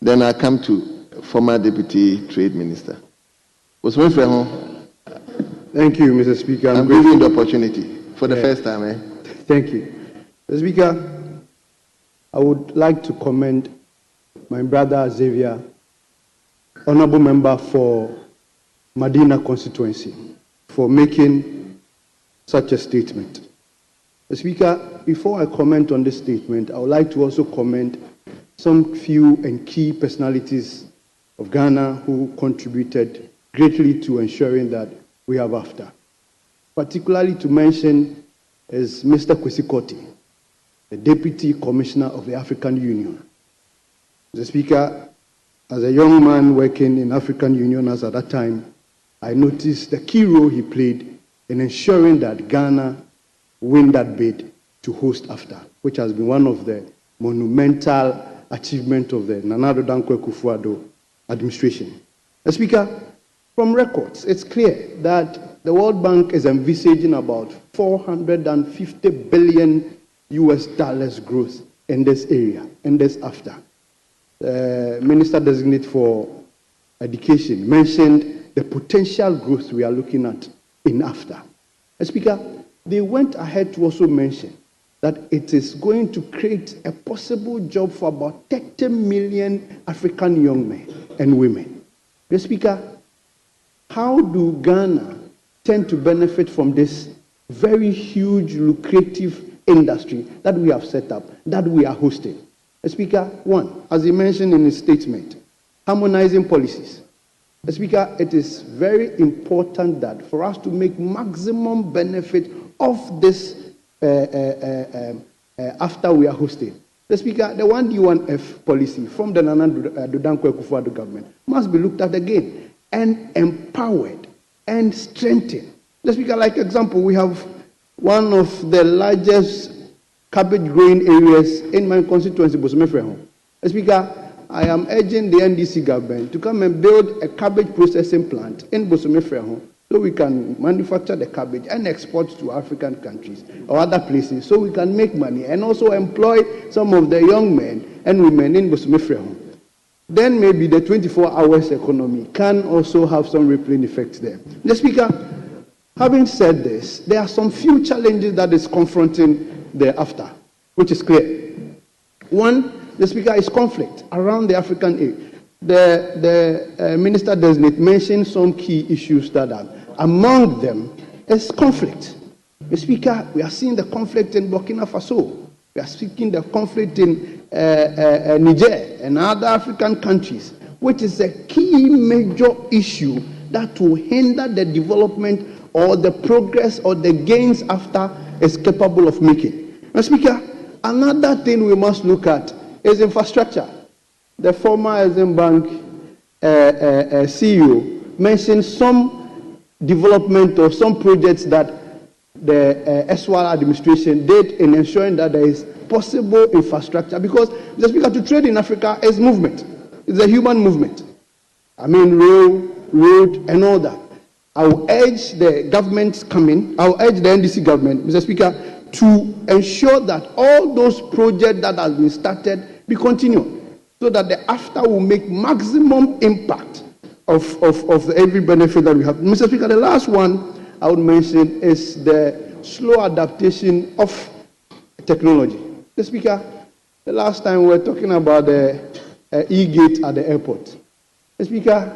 Then I come to former Deputy Trade Minister. Bosome Freho. Thank you, Mr. Speaker. I'm giving you the opportunity for the first time. Thank you. Mr. Speaker, I would like to commend my brother Xavier, Honorable Member for Medina constituency, for making such a statement. Mr. Speaker, before I comment on this statement, I would like to also commend some few and key personalities of Ghana who contributed greatly to ensuring that we have AFTA. Particularly to mention is Mr. Kwesi Koti, the Deputy Commissioner of the African Union. Mr. Speaker, as a young man working in African Union as at that time, I noticed the key role he played in ensuring that Ghana win that bid to host AFTA, which has been one of the monumental achievements of the Nana Addo Dankwa Akufo-Addo administration. Mr. Speaker, from records, it's clear that the World Bank is envisaging about $450 billion growth in this area, in this AFTA. The Minister Designate for Education mentioned the potential growth we are looking at in AFTA. Speaker, they went ahead to also mention that it is going to create a possible job for about 30 million African young men and women. Mr. Speaker, how do Ghana tend to benefit from this very huge, lucrative industry that we have set up, that we are hosting? Speaker, one, as he mentioned in his statement, harmonizing policies. Speaker, it is very important that for us to make maximum benefit of this after we are hosting. Speaker, the 1D1F policy from the Nana Addo Dankwa Akufo-Addo government must be looked at again and empowered and strengthened. Speaker, like example, we have one of the largest cabbage growing areas in my constituency, Bosome Freho. Speaker, I am urging the NDC government to come and build a cabbage processing plant in Bosome Freho so we can manufacture the cabbage and export to African countries or other places so we can make money and also employ some of the young men and women in Bosome Freho. Then maybe the 24 hours economy can also have some rippling effects there. The Speaker, having said this, there are some few challenges that is confronting the AFTA, which is clear. One, the Speaker, is conflict around the African area. The Minister Designate mentioned some key issues that are among them is conflict. The Speaker, we are seeing the conflict in Burkina Faso. We are seeing the conflict in Niger and other African countries, which is a key major issue that will hinder the development or the progress or the gains AFTA is capable of making. Now, Speaker, another thing we must look at is infrastructure. The former Exim Bank CEO mentioned some development or some projects that the SWAL administration did in ensuring that there is possible infrastructure, because the Speaker, to trade in Africa is movement. It's a human movement. I mean, road, and all that. I will urge the government coming, I will urge the NDC government, Mr. Speaker, to ensure that all those projects that have been started be continued, so that the AFTA will make maximum impact of every benefit that we have. Mr. Speaker, the last one I would mention is the slow adaptation of technology. Mr. Speaker, the last time we were talking about the e-gate at the airport. Mr. Speaker,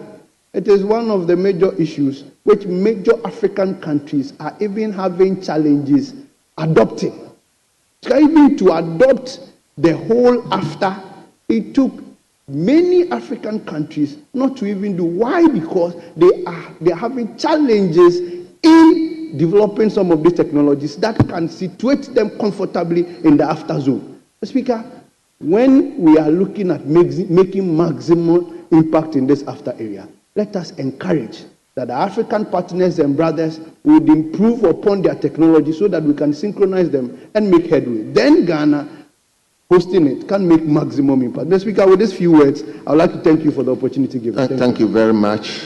it is one of the major issues which major African countries are even having challenges adopting. Even to adopt the whole AFTA, it took many African countries not to even do. Why? Because they are having challenges in developing some of these technologies that can situate them comfortably in the AFTA zone. Speaker, when we are looking at making maximum impact in this AFTA area, let us encourage that the African partners and brothers would improve upon their technology so that we can synchronize them and make headway. Then Ghana, hosting it, can make maximum impact. Mr. Speaker, with these few words, I would like to thank you for the opportunity given. Thank you very much.